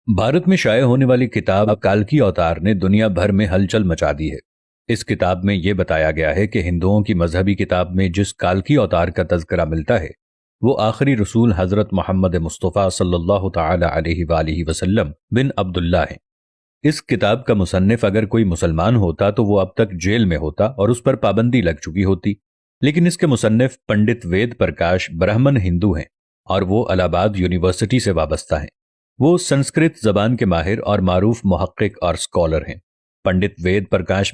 भारत में शाये होने वाली किताब काल्की अवतार ने दुनिया भर में हलचल मचा दी है। इस किताब में यह बताया गया है कि हिंदुओं की मजहबी किताब में जिस काल्की अवतार का तज़किरा मिलता है वो आखिरी रसूल हजरत मोहम्मद मुस्तफ़ा सल्लल्लाहु ताला अलैहि वसल्लम बिन अब्दुल्ला हैं। इस किताब का मुसन्निफ अगर कोई मुसलमान होता तो वो अब तक जेल में होता और उस पर पाबंदी लग चुकी होती, लेकिन इसके मुसन्निफ पंडित वेद प्रकाश ब्राह्मण हिंदू हैं और वो इलाहाबाद यूनिवर्सिटी से वाबस्ता हैं। वो संस्कृत जबान के माहिर और मारूफ मुहक्किक और स्कॉलर हैं। पंडित वेद प्रकाश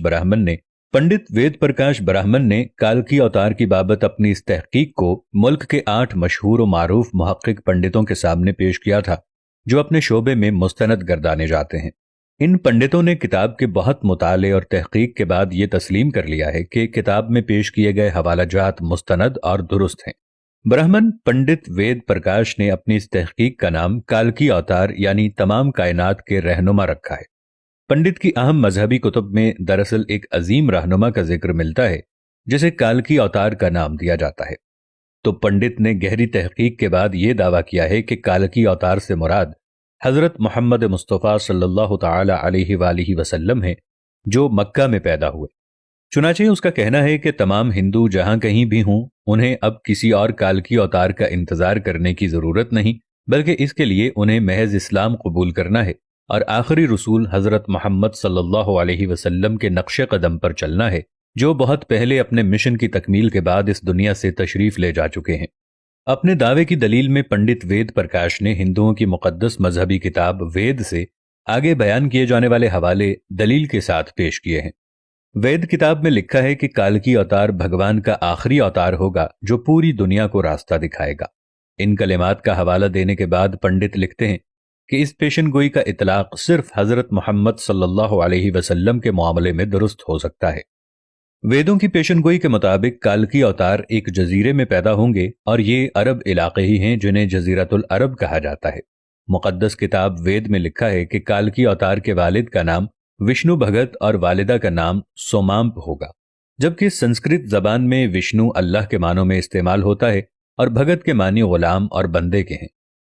ब्राह्मण ने काल्की अवतार की बाबत अपनी इस तहकीक को मुल्क के 8 मशहूर और मारूफ मुहक्किक पंडितों के सामने पेश किया था जो अपने शोबे में मुस्तनद गर्दाने जाते हैं। इन पंडितों ने किताब के बहुत मुताले और तहकीक के बाद ये तस्लीम कर लिया है कि किताब में पेश किए गए हवालाजात मुस्तनद और दुरुस्त हैं। ब्राह्मण पंडित वेद प्रकाश ने अपनी इस तहकीक का नाम काल्की अवतार यानी तमाम कायनात के रहनुमा रखा है। पंडित की अहम मजहबी कुतुब में दरअसल एक अजीम रहनुमा का जिक्र मिलता है जिसे काल्की अवतार का नाम दिया जाता है। तो पंडित ने गहरी तहकीक के बाद यह दावा किया है कि काल्की अवतार से मुराद हजरत मोहम्मद मुस्तफ़ा सल्लल्लाहु ताला अलैहि वसल्लम है जो मक्का में पैदा हुए। चुनाचे उसका कहना है कि तमाम हिंदू जहां कहीं भी हों उन्हें अब किसी और काल्की अवतार का इंतजार करने की जरूरत नहीं, बल्कि इसके लिए उन्हें महज इस्लाम कबूल करना है और आखिरी रसूल हजरत मोहम्मद सल्लल्लाहु अलैहि वसल्लम के नक्शे कदम पर चलना है जो बहुत पहले अपने मिशन की तकमील के बाद इस दुनिया से तशरीफ ले जा चुके हैं। अपने दावे की दलील में पंडित वेद प्रकाश ने हिंदुओं की मुकद्दस मजहबी किताब वेद से आगे बयान किए जाने वाले हवाले दलील के साथ पेश किए हैं। वेद किताब में लिखा है कि काल्की अवतार भगवान का आखिरी अवतार होगा जो पूरी दुनिया को रास्ता दिखाएगा। इन कलिमात का हवाला देने के बाद पंडित लिखते हैं कि इस पेशन गोई का इतलाक सिर्फ हजरत मोहम्मद सल्लल्लाहु अलैहि वसल्लम के मामले में दुरुस्त हो सकता है। वेदों की पेशन गोई के मुताबिक काल्की अवतार एक जजीरे में पैदा होंगे और ये अरब इलाके ही हैं जिन्हें जजीरतुल अरब कहा जाता है। मुकद्दस किताब वेद में लिखा है कि काल्की अवतार के वालिद का नाम विष्णु भगत और वालिदा का नाम सोमाम्प होगा, जबकि संस्कृत जबान में विष्णु अल्लाह के मानों में इस्तेमाल होता है और भगत के मानी गुलाम और बंदे के हैं।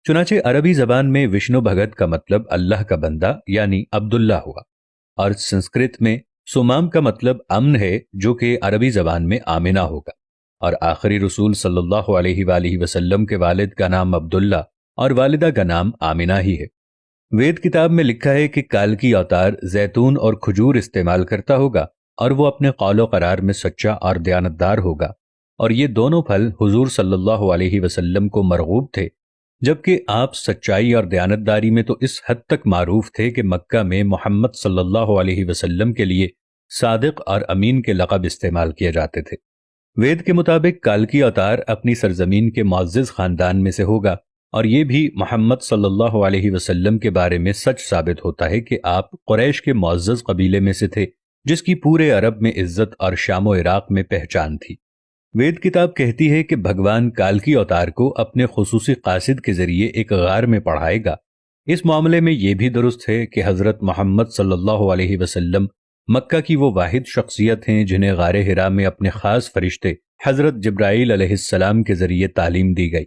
चुनाचे अरबी जबान में विष्णु भगत का मतलब अल्लाह का बंदा यानी अब्दुल्ला हुआ और संस्कृत में सोमाम का मतलब अमन है जो कि अरबी जबान में आमिना होगा। और आखिरी रसूल सल्लल्लाहु अलैहि वसल्लम के वालिद का नाम अब्दुल्ला और वालिदा का नाम आमिना ही है। वेद किताब में लिखा है कि काल्की अवतार जैतून और खजूर इस्तेमाल करता होगा और वो अपने कौलो करार में सच्चा और दयानतदार होगा और ये दोनों फल हुजूर सल्लल्लाहु अलैहि वसल्लम को मरगूब थे, जबकि आप सच्चाई और दयानतदारी में तो इस हद तक मारूफ थे कि मक्का में मोहम्मद सल्लल्लाहु अलैहि वसल्लम के लिए सादिक और अमीन के लक़ब इस्तेमाल किए जाते थे। वेद के मुताबिक काल्की अवतार अपनी सरजमीन के मुअज़्ज़ज़ खानदान में से होगा और ये भी मोहम्मद सल्लल्लाहु अलैहि वसल्लम के बारे में सच साबित होता है कि आप कुरैश के मुअज़्ज़ज़ कबीले में से थे जिसकी पूरे अरब में इज्जत और शाम व इराक में पहचान थी। वेद किताब कहती है कि भगवान काल्की अवतार को अपने खुसूसी कासिद के जरिए एक गार में पढ़ाएगा। इस मामले में यह भी दुरुस्त है कि हजरत मोहम्मद सल्लल्लाहु अलैहि वसल्लम मक्का की वो वाहिद शख्सियत हैं जिन्हें गारे हिरा में अपने खास फरिश्ते हजरत जिब्राईल अलैहिस्सलाम के जरिए तालीम दी गई।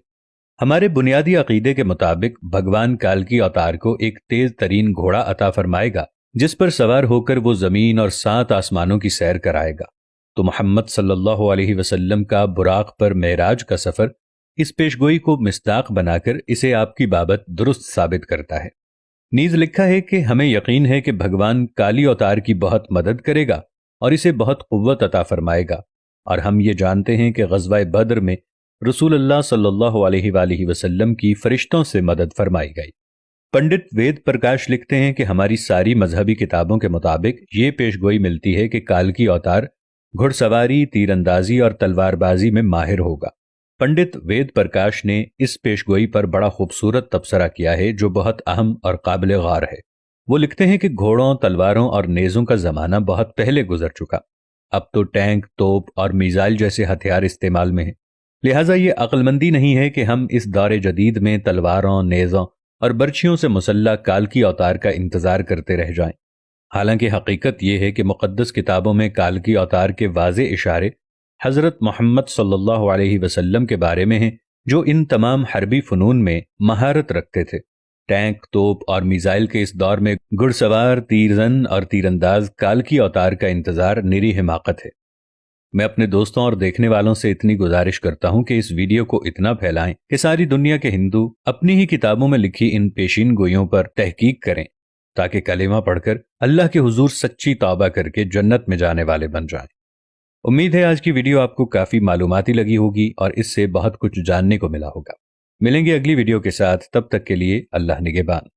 हमारे बुनियादी अकीदे के मुताबिक भगवान काल्की अवतार को एक तेज तरीन घोड़ा अता फरमाएगा जिस पर सवार होकर वो जमीन और 7 आसमानों की सैर कराएगा। तो मोहम्मद सल्लल्लाहु अलैहि वसल्लम का बुराक पर मेराज का सफर इस पेशगोई को मिस्दाक बनाकर इसे आपकी बाबत दुरुस्त साबित करता है। नीज लिखा है कि हमें यकीन है कि भगवान काली अवतार की बहुत मदद करेगा और इसे बहुत कुव्वत अता फरमाएगा और हम ये जानते हैं कि ग़ज़वा बद्र में रसूलुल्लाह सल्लल्लाहु अलैहि वसल्लम की फरिश्तों से मदद फरमाई गई। पंडित वेद प्रकाश लिखते हैं कि हमारी सारी मजहबी किताबों के मुताबिक ये पेशगोई मिलती है कि काल्की अवतार घुड़सवारी, तीरंदाजी और तलवारबाजी में माहिर होगा। पंडित वेद प्रकाश ने इस पेशगोई पर बड़ा खूबसूरत तबसरा किया है जो बहुत अहम और काबिल गौर है। वो लिखते हैं कि घोड़ों, तलवारों और नेज़ों का ज़माना बहुत पहले गुजर चुका। अब तो टैंक, तोप और मिसाइल जैसे हथियार इस्तेमाल में हैं। लिहाजा ये अक्लमंदी नहीं है कि हम इस दौर जदीद में तलवारों, नेज़ों और बर्छियों से मुसल्ला काल्की अवतार का इंतज़ार करते रह जाएं। हालांकि हकीकत यह है कि मुक़द्दस किताबों में काल्की अवतार के वाज़े इशारे हज़रत मोहम्मद सल्लल्लाहु अलैहि वसल्लम के बारे में हैं जो इन तमाम हरबी फ़नून में महारत रखते थे। टैंक, तोप और मिसाइल के इस दौर में घुड़सवार, तीरंदाज और तीरंदाज काल्की अवतार का इंतजार निरी हिमाकत है। मैं अपने दोस्तों और देखने वालों से इतनी गुजारिश करता हूं कि इस वीडियो को इतना फैलाएं कि सारी दुनिया के हिंदू अपनी ही किताबों में लिखी इन पेशीन गोइयों पर तहकीक करें, ताकि कलेमा पढ़कर अल्लाह के हुजूर सच्ची तौबा करके जन्नत में जाने वाले बन जाएं। उम्मीद है आज की वीडियो आपको काफी मालूमाती लगी होगी और इससे बहुत कुछ जानने को मिला होगा। मिलेंगे अगली वीडियो के साथ, तब तक के लिए अल्लाह निगहबान।